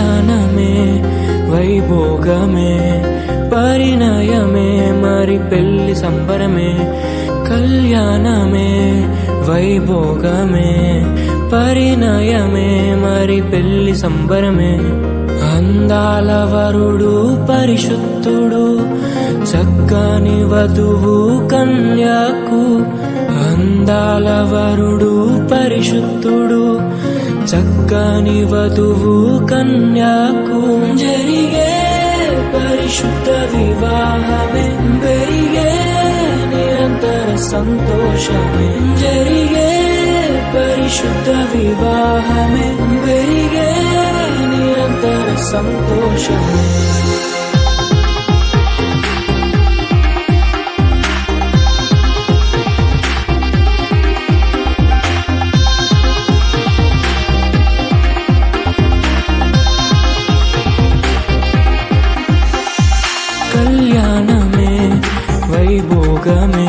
కళ్యాణమే వైభోగమే పరిణయమే మరి పెళ్లి సంబరమే కళ్యాణమే వైభోగమే పరిణయమే మరి పెళ్లి సంబరమే అందాల వరుడు పరిశుద్ధుడు చక్కని వధువు కన్యాకు అందాల వరుడు పరిశుద్ధుడు చక్కని వధువు కన్యాకు జరిగే పరిశుద్ధ వివాహమే పెరిగే నిరంతర సంతోషమే జరిగే పరిశుద్ధ వివాహమే పెరిగే నిరంతర సంతోషమే కళ్యాణమే వైభోగమే